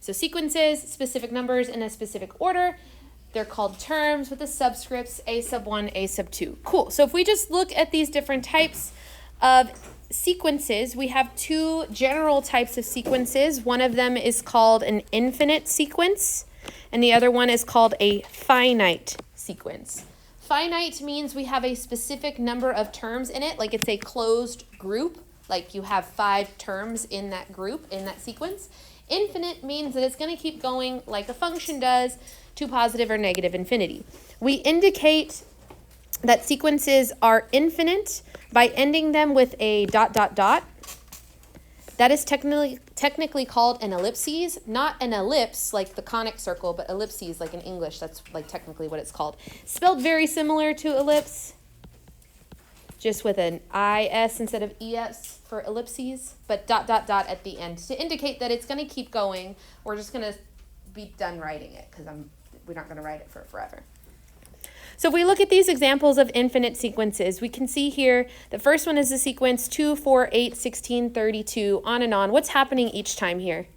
So sequences, specific numbers in a specific order. They're called terms with the subscripts a sub 1, a sub 2. Cool. So if we just look at these different types of sequences, we have two general types of sequences. One of them is called an infinite sequence, and the other one is called a finite sequence. Finite means we have a specific number of terms in it, like it's a closed group, like you have 5 terms in that group, in that sequence. Infinite means that it's going to keep going like a function does to positive or negative infinity. We indicate that sequences are infinite by ending them with a ... That is technically called an ellipses, not an ellipse like the conic circle, but ellipses like in English. That's like technically what it's called. Spelled very similar to ellipse, just with an IS instead of ES for ellipses, but ... at the end to indicate that it's going to keep going. We're just going to be done writing it because we're not going to write it for forever. So if we look at these examples of infinite sequences, we can see here the first one is the sequence 2, 4, 8, 16, 32, on and on. What's happening each time here?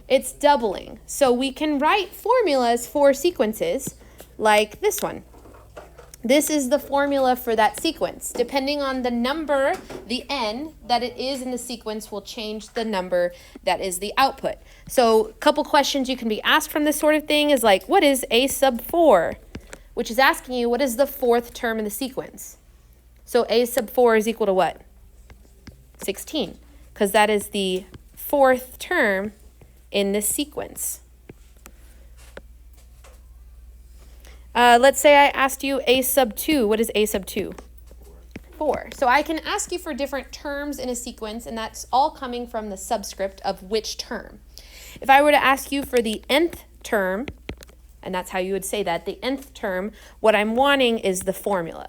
It's doubling. So we can write formulas for sequences like this one. This is the formula for that sequence. Depending on the number, the n, that it is in the sequence will change the number that is the output. So a couple questions you can be asked from this sort of thing is like, what is a sub 4? Which is asking you, what is the 4th term in the sequence? So a sub 4 is equal to what? 16, because that is the 4th term in this sequence. Let's say I asked you a sub 2. What is a sub 2? 4. So I can ask you for different terms in a sequence, and that's all coming from the subscript of which term. If I were to ask you for the nth term, and that's how you would say that, the nth term, what I'm wanting is the formula,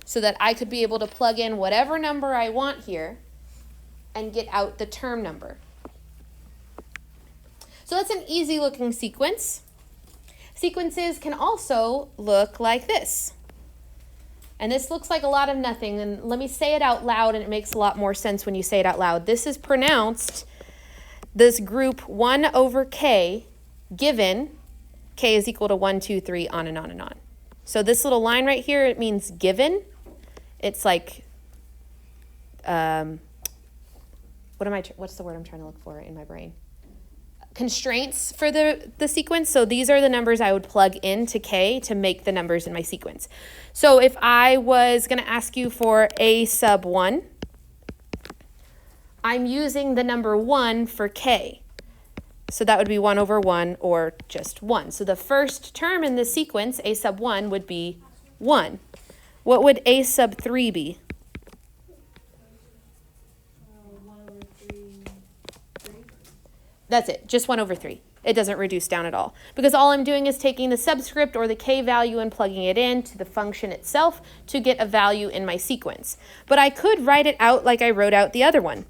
so that I could be able to plug in whatever number I want here and get out the term number. So that's an easy looking sequence. Sequences can also look like this. And this looks like a lot of nothing, and let me say it out loud, and it makes a lot more sense when you say it out loud. This is pronounced this group 1 over k, given k is equal to 1, 2, 3, on and on and on. So this little line right here, it means given. It's like, what's the word I'm trying to look for in my brain? Constraints for the sequence. So these are the numbers I would plug into k to make the numbers in my sequence. So if I was going to ask you for a sub 1, I'm using the number 1 for k. So that would be 1 over 1 or just 1. So the first term in this sequence, a sub 1, would be 1. What would a sub 3 be? 1 over 3, 3. That's it, just 1 over 3. It doesn't reduce down at all, because all I'm doing is taking the subscript or the k value and plugging it into the function itself to get a value in my sequence. But I could write it out like I wrote out the other one.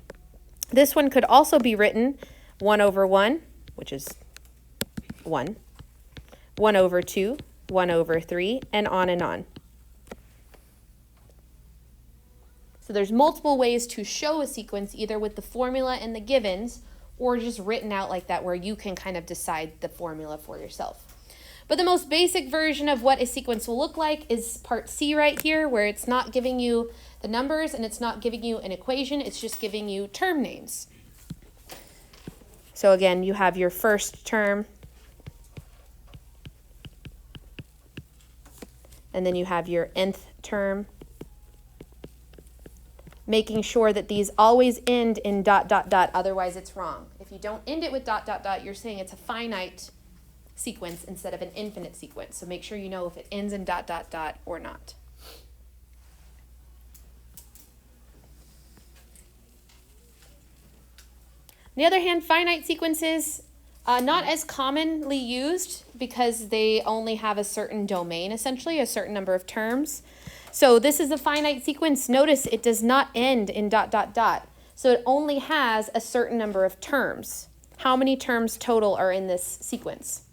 This one could also be written 1 over 1, which is 1, 1 over 2, 1 over 3, and on. So there's multiple ways to show a sequence, either with the formula and the givens, or just written out like that, where you can kind of decide the formula for yourself. But the most basic version of what a sequence will look like is part C right here, where it's not giving you the numbers and it's not giving you an equation, it's just giving you term names. So again, you have your first term, and then you have your nth term, making sure that these always end in ... otherwise it's wrong. If you don't end it with ... you're saying it's a finite sequence instead of an infinite sequence. So make sure you know if it ends in ... or not. On the other hand, finite sequences, not as commonly used because they only have a certain domain, essentially, a certain number of terms. So this is a finite sequence. Notice it does not end in ... So it only has a certain number of terms. How many terms total are in this sequence?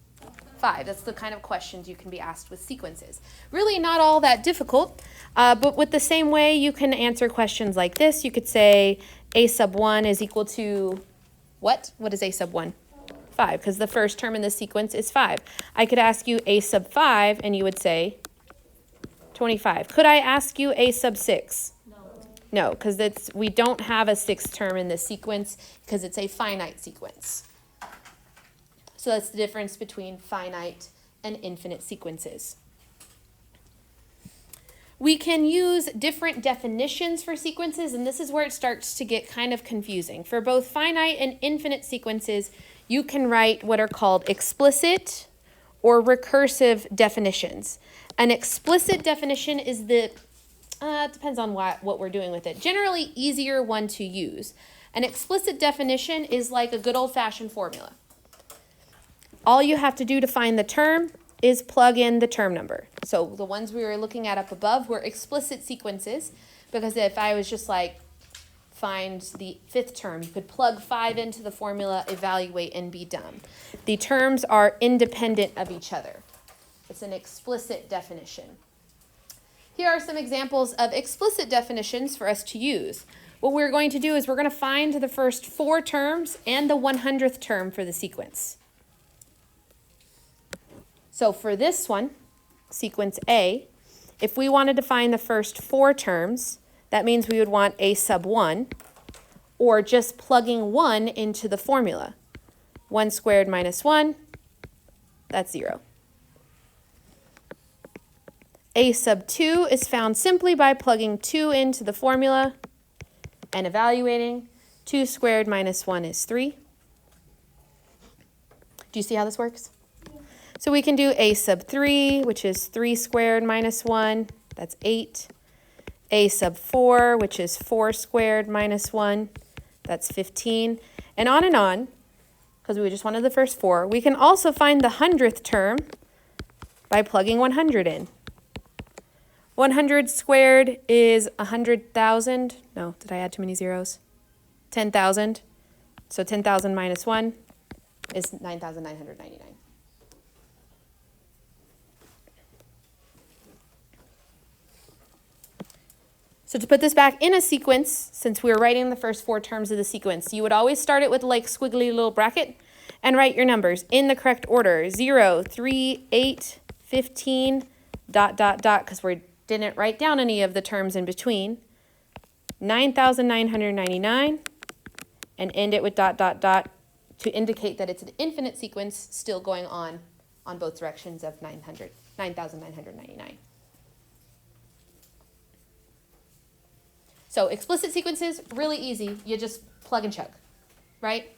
5. That's the kind of questions you can be asked with sequences. Really not all that difficult, but with the same way you can answer questions like this. You could say a sub 1 is equal to what? What is a sub 1? 5 because the first term in the sequence is 5. I could ask you a sub 5 and you would say 25. Could I ask you a sub 6? No, because we don't have a sixth term in this sequence because it's a finite sequence. So that's the difference between finite and infinite sequences. We can use different definitions for sequences, and this is where it starts to get kind of confusing. For both finite and infinite sequences, you can write what are called explicit or recursive definitions. An explicit definition is it depends on what we're doing with it. Generally, easier one to use. An explicit definition is like a good old-fashioned formula. All you have to do to find the term is plug in the term number. So the ones we were looking at up above were explicit sequences, because if I was just like, find the fifth term, you could plug 5 into the formula, evaluate, and be done. The terms are independent of each other. It's an explicit definition. Here are some examples of explicit definitions for us to use. What we're going to do is we're going to find the first 4 terms and the 100th term for the sequence. So for this one, sequence A, if we wanted to find the first 4 terms, that means we would want a sub 1, or just plugging 1 into the formula. 1 squared minus 1, that's 0. A sub 2 is found simply by plugging 2 into the formula and evaluating. 2 squared minus 1 is 3. Do you see how this works? So we can do a sub 3, which is 3 squared minus 1, that's 8. A sub 4, which is 4 squared minus 1, that's 15. And on, because we just wanted the first 4. We can also find the 100th term by plugging 100 in. 100 squared is 100,000. No, did I add too many zeros? 10,000. So 10,000 minus 1 is 9,999. So to put this back in a sequence, since we were writing the first 4 terms of the sequence, you would always start it with like squiggly little bracket and write your numbers in the correct order. 0, 3, 8, 15, ... because we didn't write down any of the terms in between. 9,999, and end it with ... to indicate that it's an infinite sequence still going on both directions of 9,999. So explicit sequences, really easy. You just plug and chug, right?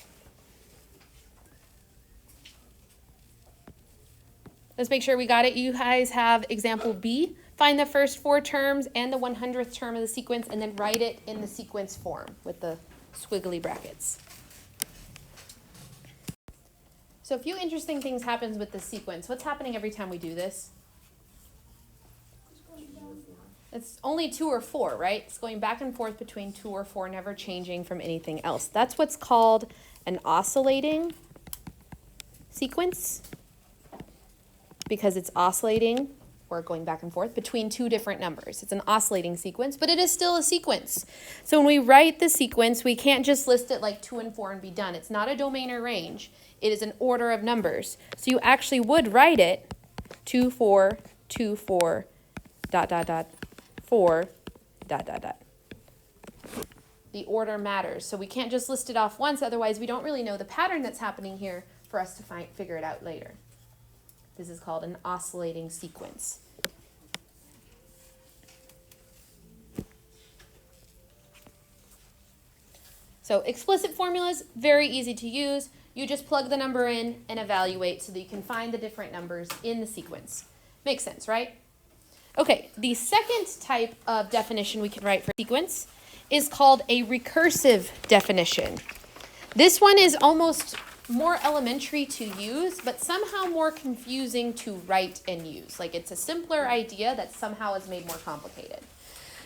Let's make sure we got it. You guys have example B. Find the first 4 terms and the 100th term of the sequence, and then write it in the sequence form with the squiggly brackets. So a few interesting things happens with this sequence. What's happening every time we do this? It's only 2 or 4, right? It's going back and forth between 2 or 4, never changing from anything else. That's what's called an oscillating sequence, because it's oscillating or going back and forth between 2 different numbers. It's an oscillating sequence, but it is still a sequence. So when we write the sequence, we can't just list it like 2 and 4 and be done. It's not a domain or range. It is an order of numbers. So you actually would write it 2, 4, 2, 4, ... 4, ... The order matters. So we can't just list it off once, otherwise we don't really know the pattern that's happening here for us to figure it out later. This is called an oscillating sequence. So explicit formulas, very easy to use. You just plug the number in and evaluate so that you can find the different numbers in the sequence. Makes sense, right? Okay, the second type of definition we can write for sequence is called a recursive definition. This one is almost more elementary to use, but somehow more confusing to write and use. Like it's a simpler idea that somehow is made more complicated.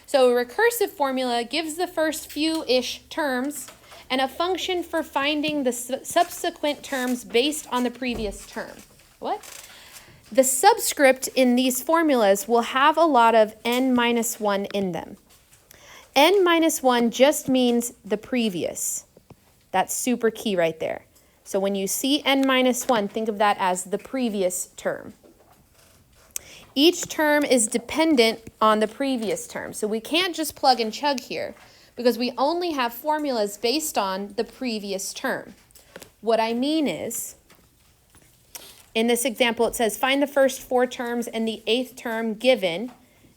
So a recursive formula gives the first few-ish terms and a function for finding the subsequent terms based on the previous term. What? The subscript in these formulas will have a lot of n-1 in them. n-1 just means the previous. That's super key right there. So when you see n minus 1, think of that as the previous term. Each term is dependent on the previous term. So we can't just plug and chug here because we only have formulas based on the previous term. What I mean is, in this example, it says find the first 4 terms and the 8th term given.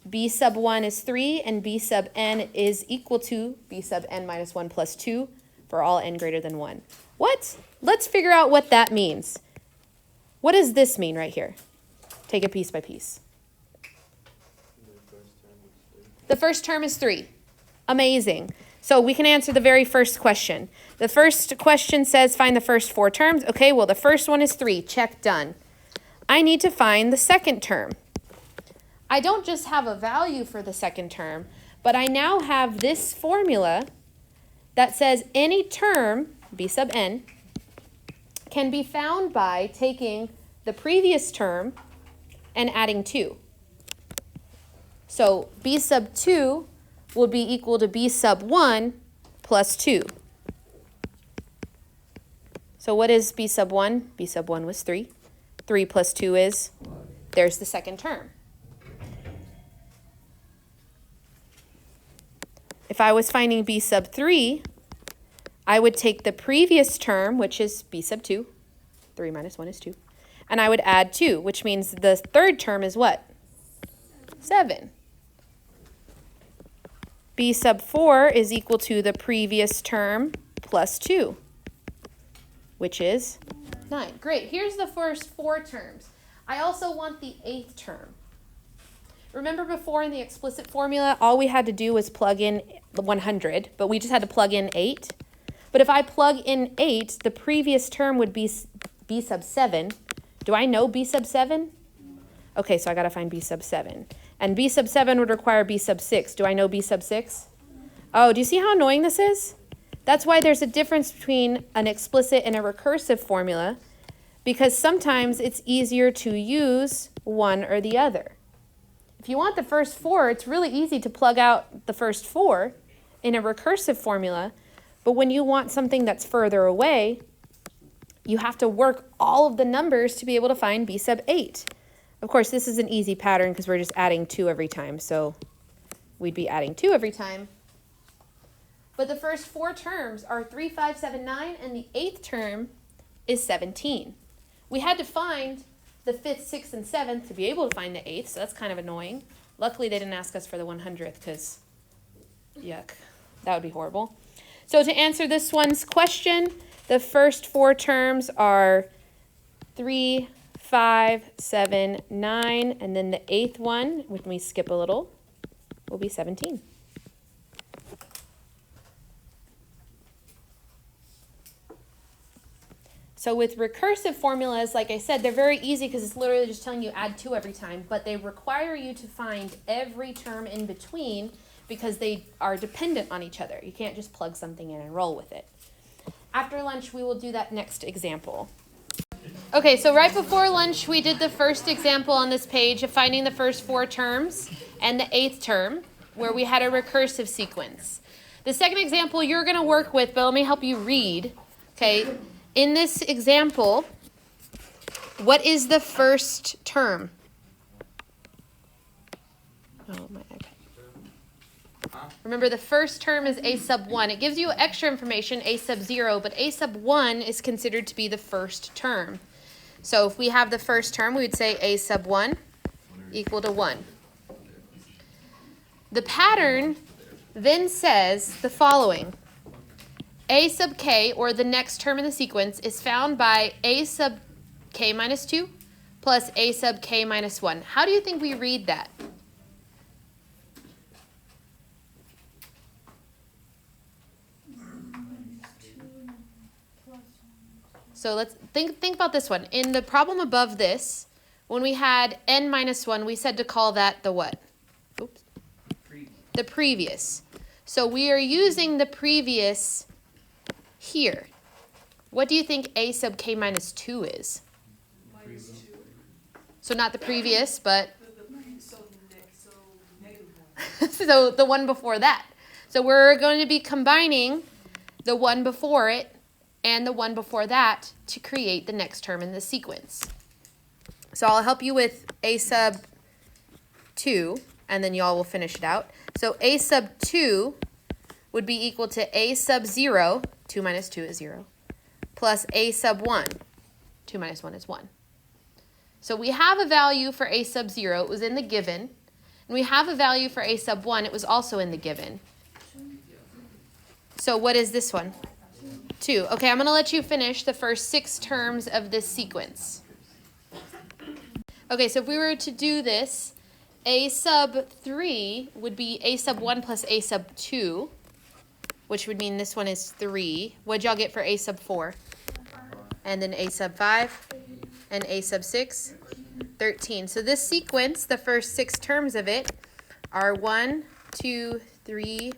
B sub 1 is 3 and B sub n is equal to B sub n minus 1 plus 2 for all n greater than 1. What? Let's figure out what that means. What does this mean right here? Take it piece by piece. The first term is 3. Amazing. So we can answer the very first question. The first question says find the first 4 terms. Okay, well the first one is 3. Check, done. I need to find the second term. I don't just have a value for the second term, but I now have this formula that says any term, B sub n, can be found by taking the previous term and adding 2. So B sub 2 will be equal to B sub 1 plus 2. So what is B sub 1? B sub 1 was 3. 3 plus 2 is, there's the second term. If I was finding B sub 3, I would take the previous term, which is B sub 2. 3 minus 1 is 2. And I would add 2, which means the third term is what? 7. B sub 4 is equal to the previous term plus 2, which is 9. Great. Here's the first 4 terms. I also want the 8th term. Remember before in the explicit formula, all we had to do was plug in 100, but we just had to plug in 8. But if I plug in 8, the previous term would be B sub 7. Do I know B sub 7? Okay, so I got to find B sub 7. And B sub 7 would require B sub 6. Do I know B sub 6? Oh, do you see how annoying this is? That's why there's a difference between an explicit and a recursive formula, because sometimes it's easier to use one or the other. If you want the first 4, it's really easy to plug out the first 4 in a recursive formula, but when you want something that's further away, you have to work all of the numbers to be able to find B sub 8. Of course, this is an easy pattern because we're just adding 2 every time, so we'd be adding 2 every time. But the first 4 terms are 3, 5, 7, 9, and the 8th term is 17. We had to find the 5th, 6th, and 7th to be able to find the 8th, so that's kind of annoying. Luckily, they didn't ask us for the 100th because, yuck, that would be horrible. So to answer this one's question, the first 4 terms are 3, 5, 7, 9, and then the 8th one, when we skip a little, will be 17. So with recursive formulas, like I said, they're very easy because it's literally just telling you add 2 every time, but they require you to find every term in between because they are dependent on each other. You can't just plug something in and roll with it. After lunch, we will do that next example. Okay, so right before lunch, we did the first example on this page of finding the first 4 terms and the 8th term, where we had a recursive sequence. The second example you're going to work with, but let me help you read. Okay, in this example, what is the first term? Oh, my iPad. Remember, the first term is A sub 1. It gives you extra information, A sub 0, but A sub 1 is considered to be the first term. So if we have the first term, we would say A sub 1 equal to 1. The pattern then says the following. A sub k, or the next term in the sequence, is found by A sub k minus 2 plus A sub k minus 1. How do you think we read that? So let's think about this one. In the problem above this, when we had n minus 1, we said to call that the what? Oops. The previous. So we are using the previous here. What do you think A sub k minus 2 is? Minus 2. So not the previous, but So negative 1. so the one before that. So we're going to be combining the one before it and the one before that to create the next term in the sequence. So I'll help you with a sub 2, and then y'all will finish it out. So a sub 2 would be equal to a sub 0, 2 minus 2 is 0, plus a sub 1, 2 minus 1 is 1. So we have a value for a sub 0, it was in the given, and we have a value for a sub 1, it was also in the given. So what is this one? 2. Okay, I'm going to let you finish the first 6 terms of this sequence. Okay, so if we were to do this, a sub 3 would be a sub 1 plus a sub 2, which would mean this one is 3. What'd y'all get for a sub 4? And then a sub 5, and a sub 6, 13. So this sequence, the first 6 terms of it, are 1, 2, 3,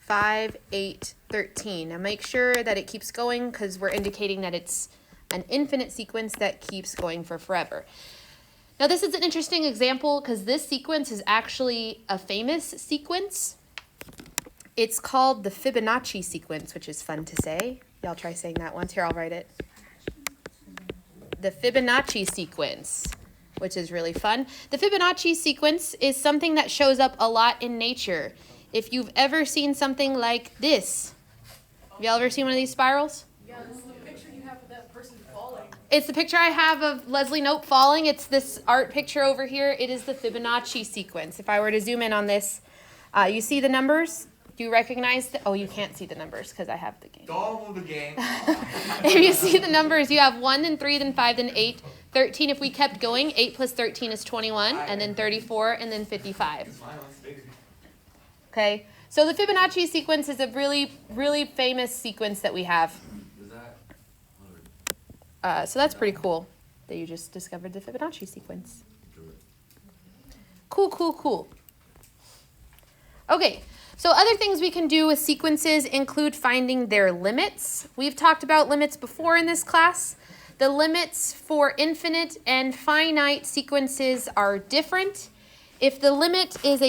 5, 8, 13. Now make sure that it keeps going because we're indicating that it's an infinite sequence that keeps going for forever. Now this is an interesting example because this sequence is actually a famous sequence. It's called the Fibonacci sequence, which is fun to say. Y'all try saying that once. Here, I'll write it. The Fibonacci sequence, which is really fun. The Fibonacci sequence is something that shows up a lot in nature. If you've ever seen something like this, have y'all ever seen one of these spirals? Yeah, this is the picture you have of that person falling. It's the picture I have of Leslie Knope falling. It's this art picture over here. It is the Fibonacci sequence. If I were to zoom in on this, you see the numbers? Do you recognize oh, you can't see the numbers because I have the game. Don't move the game. If you see the numbers, you have 1, then 3, then 5, then 8, 13. If we kept going, 8 plus 13 is 21, and then 34, and then 55. Okay, so the Fibonacci sequence is a really, really famous sequence that we have. So that's pretty cool that you just discovered the Fibonacci sequence. Cool, cool, cool. Okay, so other things we can do with sequences include finding their limits. We've talked about limits before in this class. The limits for infinite and finite sequences are different. If the limit is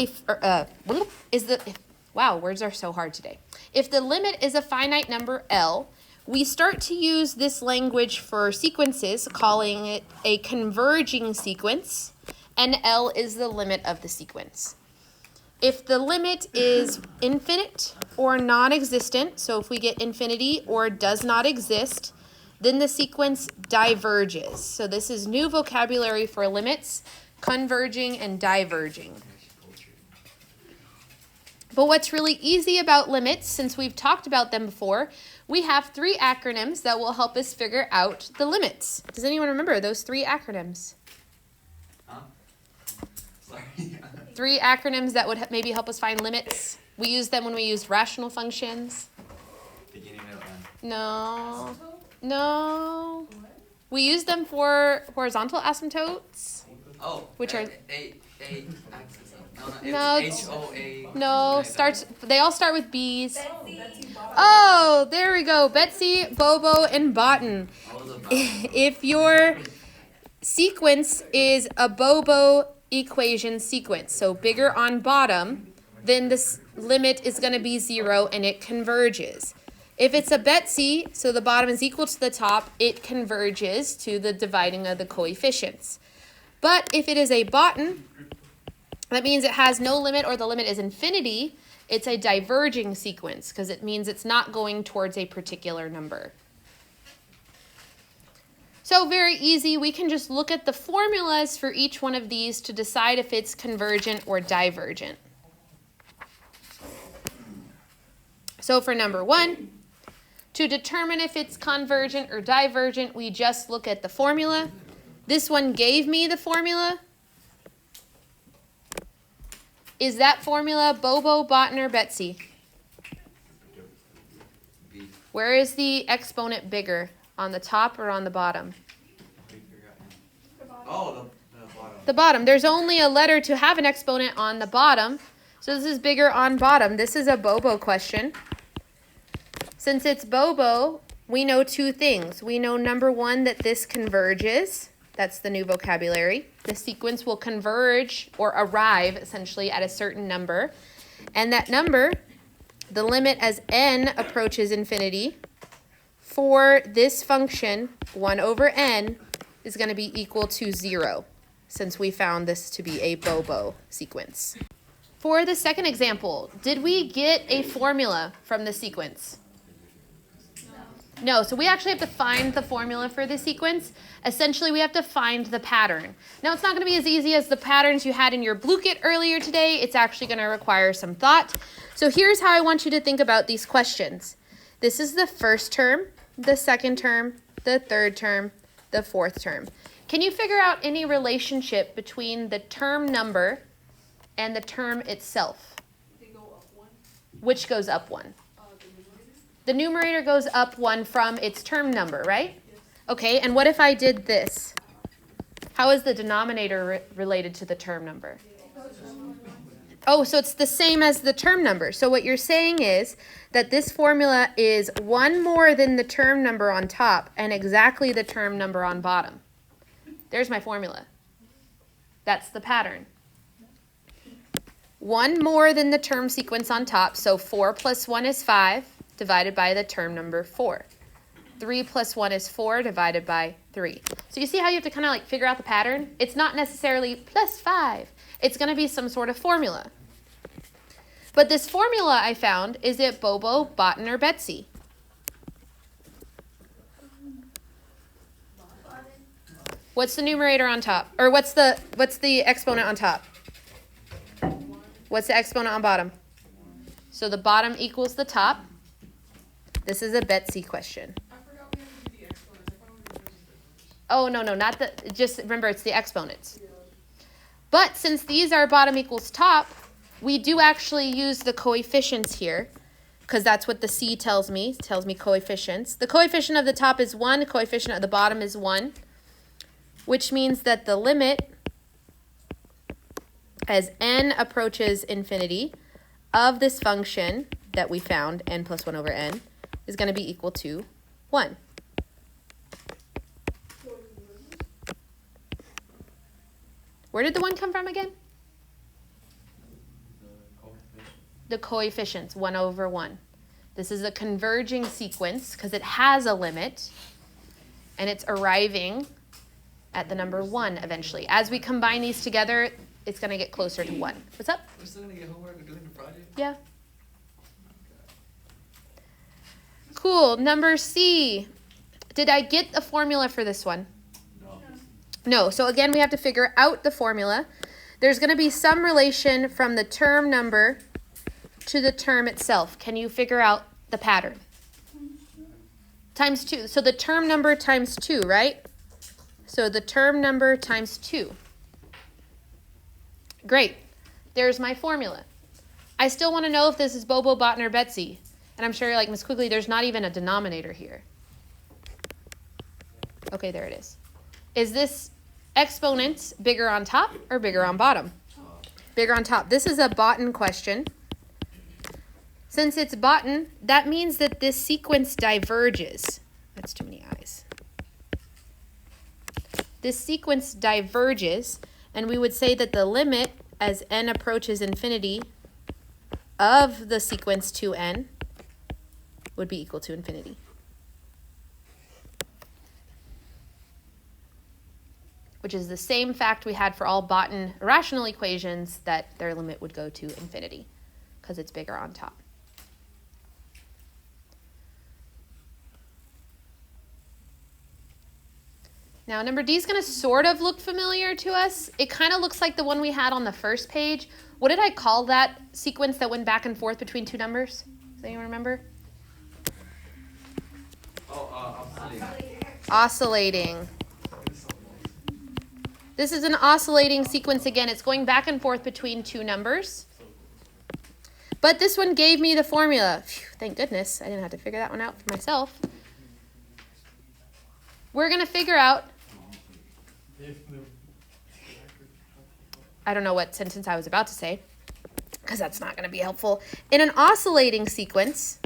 wow, words are so hard today. If the limit is a finite number L, we start to use this language for sequences, calling it a converging sequence, and L is the limit of the sequence. If the limit is infinite or non-existent, so if we get infinity or does not exist, then the sequence diverges. So this is new vocabulary for limits, converging and diverging. But what's really easy about limits, since we've talked about them before, we have 3 acronyms that will help us figure out the limits. Does anyone remember those 3 acronyms? Huh? Sorry. 3 acronyms that would maybe help us find limits. We use them when we used rational functions. Beginning, middle, end. No. No. We use them for horizontal asymptotes. Oh, Which are a axis. No, H-O-A. no, they all start with B's. Oh, there we go. Betsy, Bobo, and Botan. If your sequence is a Bobo equation sequence, so bigger on bottom, then this limit is going to be 0 and it converges. If it's a Betsy, so the bottom is equal to the top, it converges to the dividing of the coefficients. But if it is a Botan, that means it has no limit or the limit is infinity. It's a diverging sequence because it means it's not going towards a particular number. So very easy, we can just look at the formulas for each one of these to decide if it's convergent or divergent. So for number 1, to determine if it's convergent or divergent, we just look at the formula. This one gave me the formula. Is that formula Bobo, Botan, or Betsy? Where is the exponent bigger? On the top or on the bottom? Oh, the bottom. The bottom. There's only a letter to have an exponent on the bottom. So this is bigger on bottom. This is a Bobo question. Since it's Bobo, we know 2 things. We know number 1 that this converges. That's the new vocabulary. The sequence will converge or arrive essentially at a certain number. And that number, the limit as n approaches infinity, for this function, 1 over n, is going to be equal to 0, since we found this to be a Bobo sequence. For the second example, did we get a formula from the sequence? No, so we actually have to find the formula for the sequence. Essentially, we have to find the pattern. Now, it's not going to be as easy as the patterns you had in your blue kit earlier today. It's actually going to require some thought. So here's how I want you to think about these questions. This is the first term, the second term, the third term, the fourth term. Can you figure out any relationship between the term number and the term itself? They go up one. Which goes up 1? The numerator. The numerator goes up 1 from its term number, right? Yes. Okay, and what if I did this? How is the denominator related to the term number? Oh, so it's the same as the term number. So what you're saying is that this formula is 1 more than the term number on top and exactly the term number on bottom. There's my formula. That's the pattern. 1 more than the term sequence on top, so 4 plus 1 is 5, divided by the term number 4. 3 plus 1 is 4, divided by 3. So you see how you have to kind of like figure out the pattern? It's not necessarily plus 5. It's going to be some sort of formula. But this formula I found, is it Bobo, Botan, or Betsy? What's the numerator on top? Or what's the exponent on top? What's the exponent on bottom? So the bottom equals the top. This is a Betsy question. I forgot we have to do the exponents. I thought we were doing the Oh, no, not the, just remember it's the exponents. But since these are bottom equals top, we do actually use the coefficients here, because that's what the C tells me. It tells me coefficients. The coefficient of the top is 1, the coefficient of the bottom is 1, which means that the limit as n approaches infinity of this function that we found, n plus 1 over n, is going to be equal to 1. Where did the 1 come from again? The coefficients, 1 over 1. This is a converging sequence because it has a limit, and it's arriving at the number 1 eventually. As we combine these together, it's going to get closer to 1. What's up? We're still gonna get homework doing the project? Yeah. Cool. Number C. Did I get a formula for this one? No. No. So again, we have to figure out the formula. There's going to be some relation from the term number to the term itself. Can you figure out the pattern? Times 2. So the term number times 2, right? So the term number times 2. Great. There's my formula. I still want to know if this is Bobo, Botan, or Betsy. And I'm sure you're like, Ms. Quigley, there's not even a denominator here. Okay, there it is. Is this exponent bigger on top or bigger on bottom? Bigger on top. This is a Botan question. Since it's Botan, that means that this sequence diverges. That's too many eyes. This sequence diverges, and we would say that the limit as n approaches infinity of the sequence 2n would be equal to infinity. Which is the same fact we had for all Botan irrational equations, that their limit would go to infinity because it's bigger on top. Now, number D is going to sort of look familiar to us. It kind of looks like the one we had on the first page. What did I call that sequence that went back and forth between two numbers? Does anyone remember? Oscillating. This is an oscillating sequence again. It's going back and forth between two numbers. But this one gave me the formula. Phew, thank goodness. I didn't have to figure that one out for myself. We're going to figure out, I don't know what sentence I was about to say, because that's not going to be helpful. In an oscillating sequence,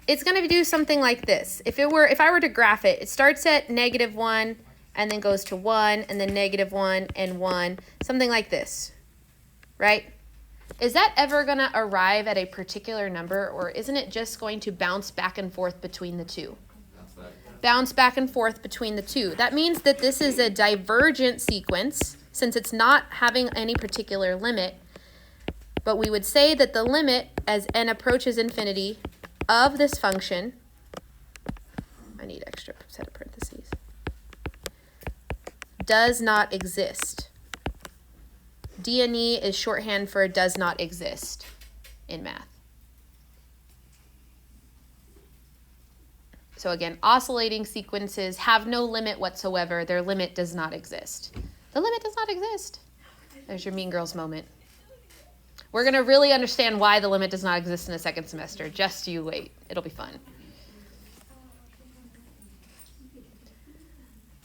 it's going to do something like this. If I were to graph it, it starts at -1 and then goes to 1 and then -1 and 1, something like this, right? Is that ever going to arrive at a particular number, or isn't it just going to bounce back and forth between the two? bounce back and forth between the two. That means that this is a divergent sequence since it's not having any particular limit. But we would say that the limit as n approaches infinity of this function, I need extra set of parentheses, does not exist. D&E is shorthand for does not exist in math. So again, oscillating sequences have no limit whatsoever. Their limit does not exist. The limit does not exist. There's your Mean Girls moment. We're going to really understand why the limit does not exist in the second semester. Just you wait. It'll be fun.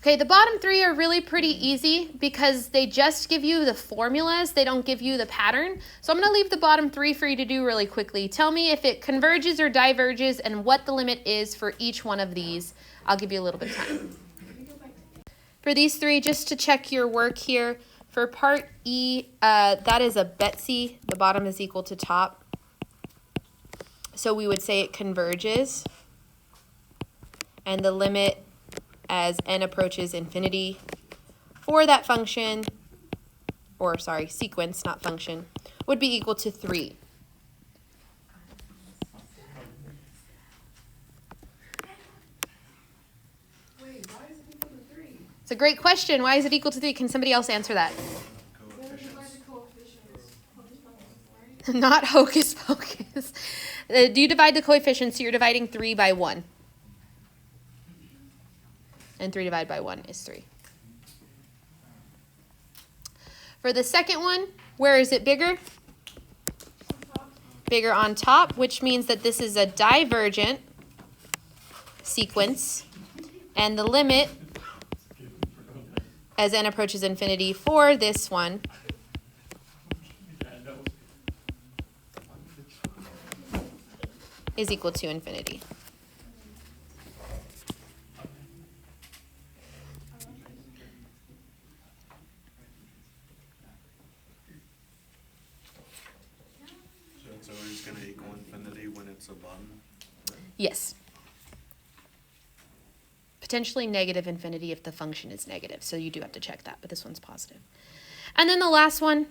Okay, the bottom three are really pretty easy because they just give you the formulas. They don't give you the pattern. So I'm going to leave the bottom three for you to do really quickly. Tell me if it converges or diverges and what the limit is for each one of these. I'll give you a little bit of time. For these three, just to check your work here, for part E, that is a Betsy. The bottom is equal to top. So we would say it converges. And the limit as n approaches infinity for that function, or sorry, sequence, not function, would be equal to 3. Wait, why is it equal to 3? It's a great question. Why is it equal to 3? Can somebody else answer that? Not hocus pocus. Do you divide the coefficients? So you're dividing 3 by 1. And 3 divided by 1 is 3. For the second one, where is it bigger? Bigger on top, which means that this is a divergent sequence. And the limit, as n approaches infinity for this one, is equal to infinity. So it's always going to equal infinity when it's a bottom? Yes. Potentially negative infinity if the function is negative, so you do have to check that, but this one's positive. And then the last one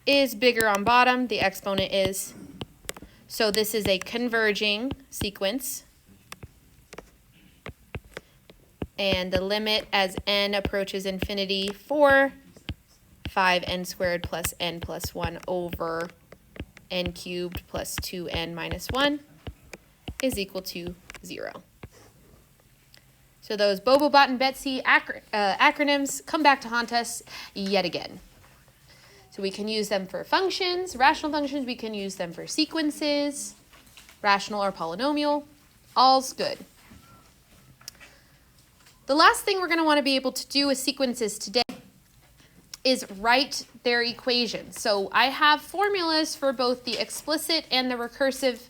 is bigger on bottom, the exponent is. So this is a converging sequence. And the limit as n approaches infinity for 5n squared plus n plus 1 over n cubed plus 2n minus 1 is equal to 0. So those Bobo, Bot, and Betsy acronyms come back to haunt us yet again. So we can use them for functions, rational functions. We can use them for sequences, rational or polynomial. All's good. The last thing we're going to want to be able to do with sequences today is write their equations. So I have formulas for both the explicit and the recursive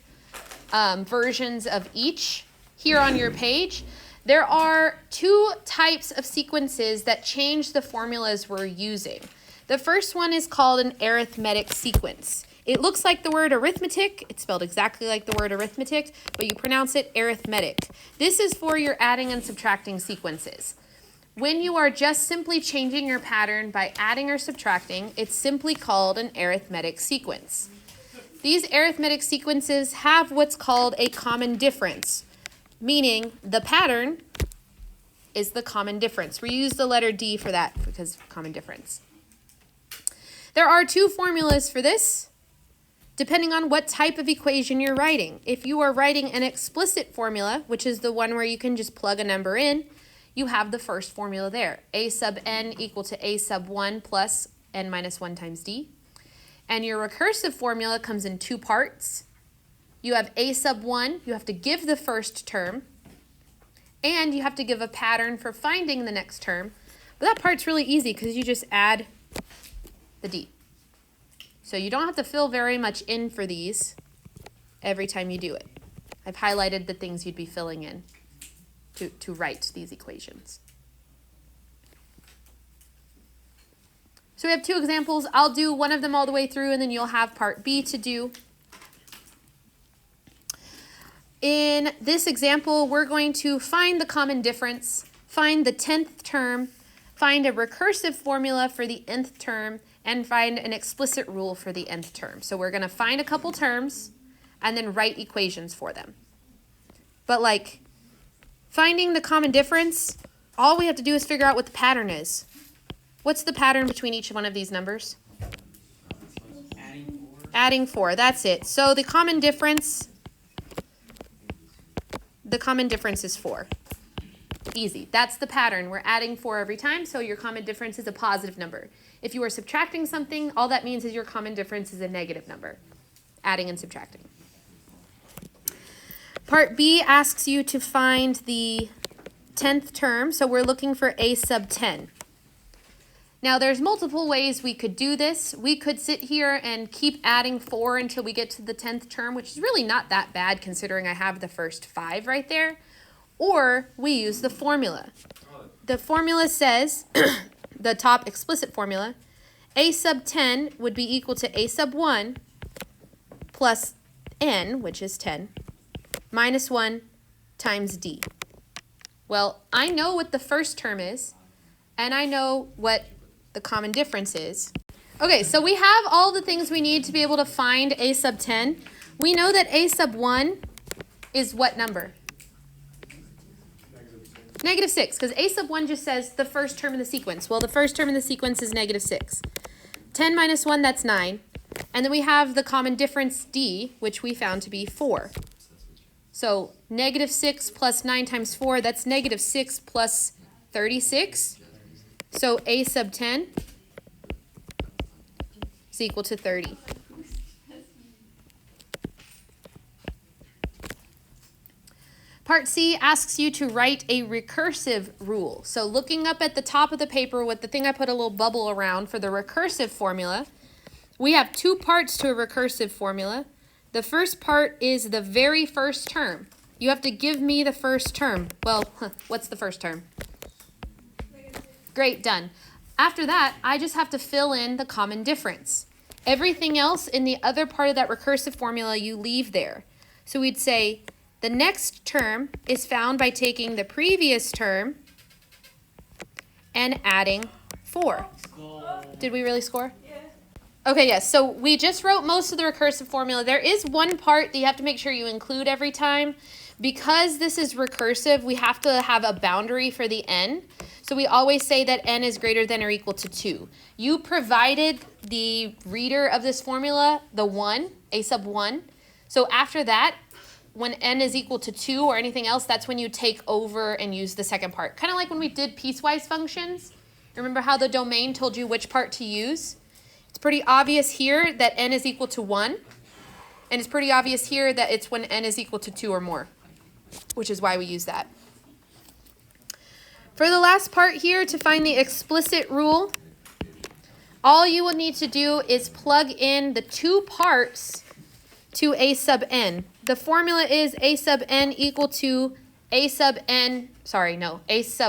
versions of each here on your page. There are two types of sequences that change the formulas we're using. The first one is called an arithmetic sequence. It looks like the word arithmetic. It's spelled exactly like the word arithmetic, but you pronounce it arithmetic. This is for your adding and subtracting sequences. When you are just simply changing your pattern by adding or subtracting, it's simply called an arithmetic sequence. These arithmetic sequences have what's called a common difference, meaning the pattern is the common difference. We use the letter D for that because common difference. There are two formulas for this, depending on what type of equation you're writing. If you are writing an explicit formula, which is the one where you can just plug a number in, you have the first formula there. A sub n equal to a sub 1 plus n minus 1 times d. And your recursive formula comes in two parts. You have a sub 1, you have to give the first term, and you have to give a pattern for finding the next term. But that part's really easy because you just add the d. So you don't have to fill very much in for these every time you do it. I've highlighted the things you'd be filling in to write these equations. So we have two examples. I'll do one of them all the way through, and then you'll have part B to do. In this example, we're going to find the common difference, find the 10th term, find a recursive formula for the nth term, and find an explicit rule for the nth term. So we're going to find a couple terms and then write equations for them. But like finding the common difference, all we have to do is figure out what the pattern is. What's the pattern between each one of these numbers? Adding 4, that's it. So the common difference is 4. Easy. That's the pattern. We're adding 4 every time, so your common difference is a positive number. If you are subtracting something, all that means is your common difference is a negative number. Adding and subtracting. Part B asks you to find the 10th term, so we're looking for a sub 10. Now there's multiple ways we could do this. We could sit here and keep adding 4 until we get to the 10th term, which is really not that bad considering I have the first 5 right there. Or we use the formula. The formula says, the top explicit formula, a sub 10 would be equal to a sub 1 plus n, which is 10, minus 1 times d. Well, I know what the first term is, and I know what the common difference is. Okay, so we have all the things we need to be able to find a sub 10. We know that a sub 1 is what number? Negative 6, because a sub 1 just says the first term in the sequence. Well, the first term in the sequence is negative 6. 10 minus 1, that's 9. And then we have the common difference d, which we found to be 4. So negative 6 plus 9 times 4, that's negative 6 plus 36. So a sub 10 is equal to 30. Part C asks you to write a recursive rule. So looking up at the top of the paper with the thing I put a little bubble around for the recursive formula, we have 2 parts to a recursive formula. The first part is the very first term. You have to give me the first term. Well, what's the first term? Great, done. After that, I just have to fill in the common difference. Everything else in the other part of that recursive formula you leave there. So we'd say the next term is found by taking the previous term and adding 4. Did we really score? Yeah. Okay, yes. So we just wrote most of the recursive formula. There is one part that you have to make sure you include every time. Because this is recursive, we have to have a boundary for the n. So we always say that n is greater than or equal to 2. You provided the reader of this formula the 1, a sub 1. So after that, when n is equal to 2 or anything else, that's when you take over and use the second part. Kind of like when we did piecewise functions. Remember how the domain told you which part to use? It's pretty obvious here that n is equal to 1. And it's pretty obvious here that it's when n is equal to 2 or more, which is why we use that. For the last part here, to find the explicit rule, all you will need to do is plug in the 2 parts to a sub n. The formula is a sub n equal to a sub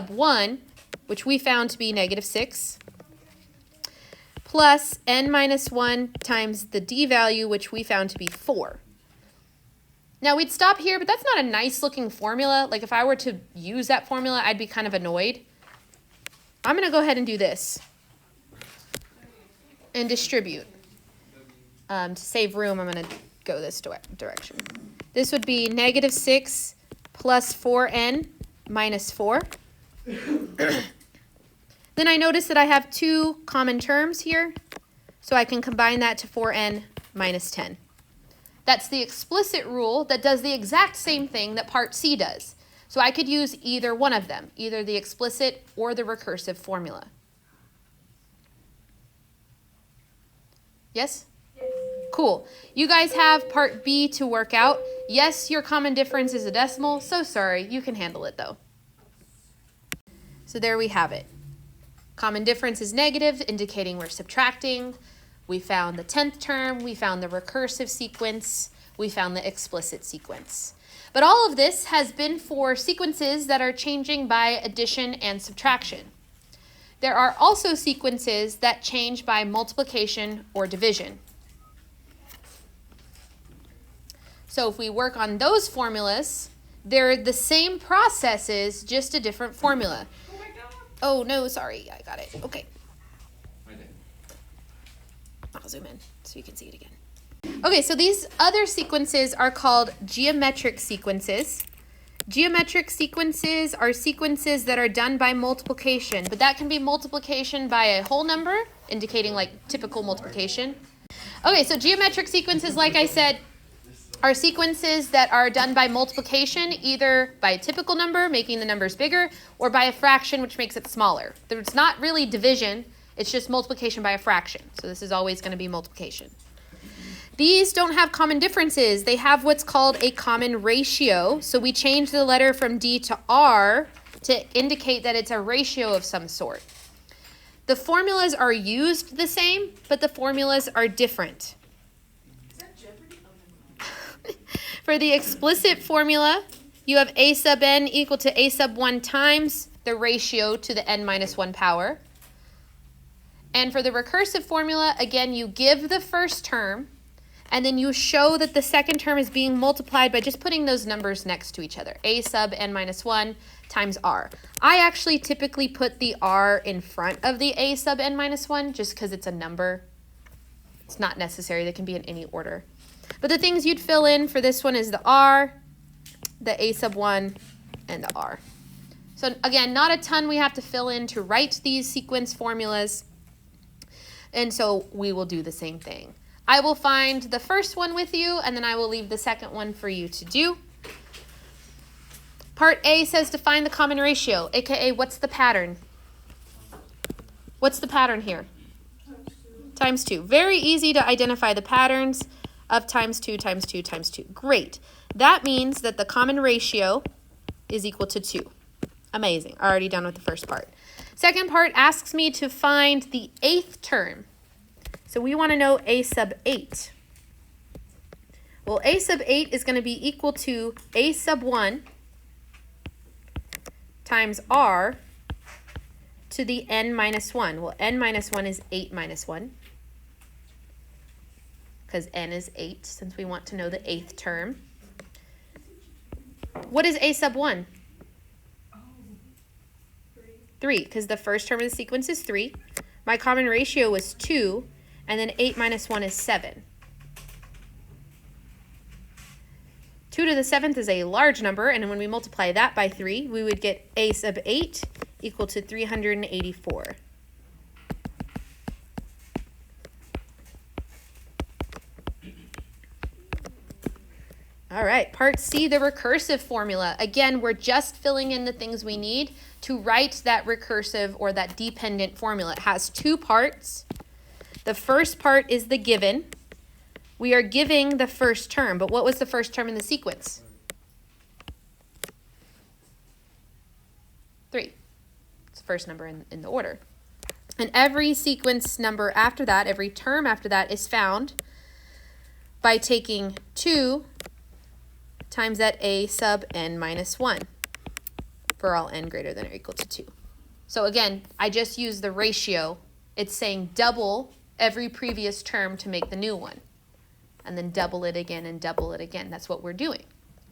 1, which we found to be negative 6, plus n minus 1 times the d value, which we found to be 4. Now we'd stop here, but that's not a nice looking formula. Like if I were to use that formula, I'd be kind of annoyed. I'm going to go ahead and do this and distribute. To save room, I'm going to go this direction. This would be negative 6 plus 4n minus 4. Then I notice that I have 2 common terms here, so I can combine that to 4n minus 10. That's the explicit rule that does the exact same thing that part C does. So I could use either one of them, either the explicit or the recursive formula. Yes? Yes. Cool. You guys have part B to work out. Yes, your common difference is a decimal. So sorry, you can handle it though. So there we have it. Common difference is negative, indicating we're subtracting. We found the 10th term, we found the recursive sequence, we found the explicit sequence. But all of this has been for sequences that are changing by addition and subtraction. There are also sequences that change by multiplication or division. So if we work on those formulas, they're the same processes, just a different formula. Oh my god. Oh, no, sorry. I got it. Okay. Right there. I'll zoom in so you can see it again. Okay, so these other sequences are called geometric sequences. Geometric sequences are sequences that are done by multiplication, but that can be multiplication by a whole number, indicating like typical multiplication. Okay, so geometric sequences, like I said, are sequences that are done by multiplication, either by a typical number, making the numbers bigger, or by a fraction, which makes it smaller. It's not really division, it's just multiplication by a fraction. So this is always going to be multiplication. These don't have common differences. They have what's called a common ratio. So we change the letter from D to R to indicate that it's a ratio of some sort. The formulas are used the same, but the formulas are different. Is that Jeopardy? For the explicit formula, you have a sub n equal to a sub 1 times the ratio to the n minus 1 power. And for the recursive formula, again, you give the first term, and then you show that the second term is being multiplied by just putting those numbers next to each other. A sub n minus 1 times r. I actually typically put the r in front of the a sub n minus 1 just because it's a number. It's not necessary. They can be in any order. But the things you'd fill in for this one is the r, the a sub 1, and the r. So again, not a ton we have to fill in to write these sequence formulas. And so we will do the same thing. I will find the first one with you, and then I will leave the second one for you to do. Part A says to find the common ratio, aka what's the pattern? What's the pattern here? Times 2. Very easy to identify the patterns of times 2, times 2, times 2. Great. That means that the common ratio is equal to 2. Amazing. Already done with the first part. Second part asks me to find the 8th term. So we want to know a sub 8. Well, a sub 8 is going to be equal to a sub 1 times r to the n minus 1. Well, n minus 1 is 8 minus 1, because n is 8, since we want to know the 8th term. What is a sub 1? 3, because the first term of the sequence is 3. My common ratio was 2, and then 8 minus 1 is 7. 2 to the 7th is a large number, and when we multiply that by 3, we would get a sub 8 equal to 384. All right, part C, the recursive formula. Again, we're just filling in the things we need to write that recursive or that dependent formula. It has 2 parts. The first part is the given. We are giving the first term, but what was the first term in the sequence? 3. It's the first number in the order. And every sequence number after that, every term after that is found by taking 2 times that a sub n minus 1 for all n greater than or equal to 2. So again, I just use the ratio. It's saying double every previous term to make the new one. And then double it again and double it again. That's what we're doing,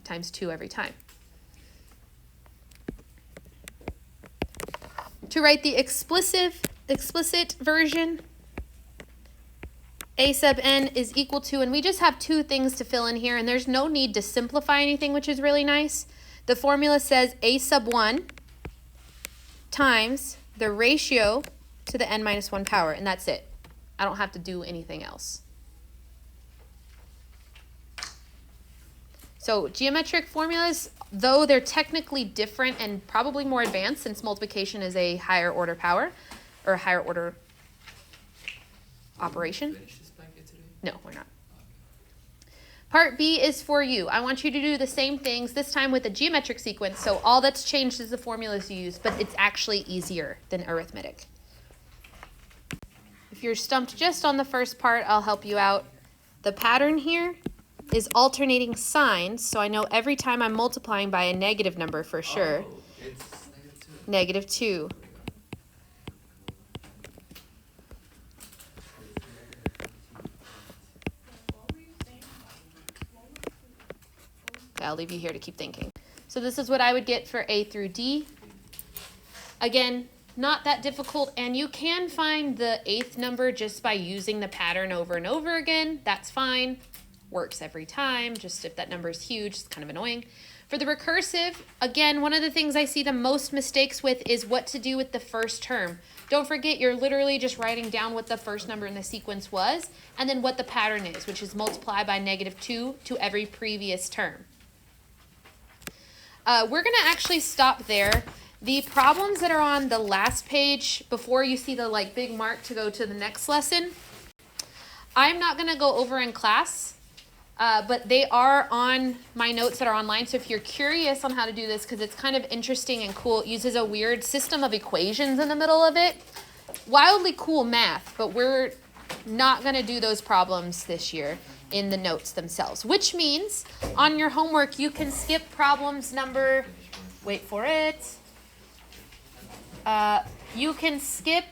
times 2 every time. To write the explicit version, a sub n is equal to, and we just have 2 things to fill in here, and there's no need to simplify anything, which is really nice. The formula says a sub 1 times the ratio to the n minus 1 power, and that's it. I don't have to do anything else. So geometric formulas, though they're technically different and probably more advanced since multiplication is a higher order power or a higher order operation. Finish this packet today? No, we're not. Part B is for you. I want you to do the same things, this time with a geometric sequence. So all that's changed is the formulas you use, but it's actually easier than arithmetic. If you're stumped just on the first part, I'll help you out. The pattern here is alternating signs, so I know every time I'm multiplying by a negative number for sure. Oh, it's negative 2. -2. Okay, I'll leave you here to keep thinking. So this is what I would get for A through D. Again, not that difficult, and you can find the 8th number just by using the pattern over and over again. That's fine. Works every time. Just if that number is huge, it's kind of annoying. For the recursive, again, one of the things I see the most mistakes with is what to do with the first term. Don't forget, you're literally just writing down what the first number in the sequence was, and then what the pattern is, which is multiply by -2 to every previous term. We're going to actually stop there. The problems that are on the last page, before you see the big mark to go to the next lesson, I'm not going to go over in class. But they are on my notes that are online. So if you're curious on how to do this, because it's kind of interesting and cool, it uses a weird system of equations in the middle of it. Wildly cool math, but we're not going to do those problems this year in the notes themselves, which means on your homework, you can skip problems number, wait for it. You can skip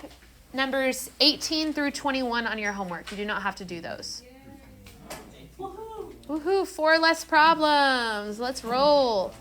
numbers 18 through 21 on your homework. You do not have to do those. Woohoo, 4 less problems. Let's roll.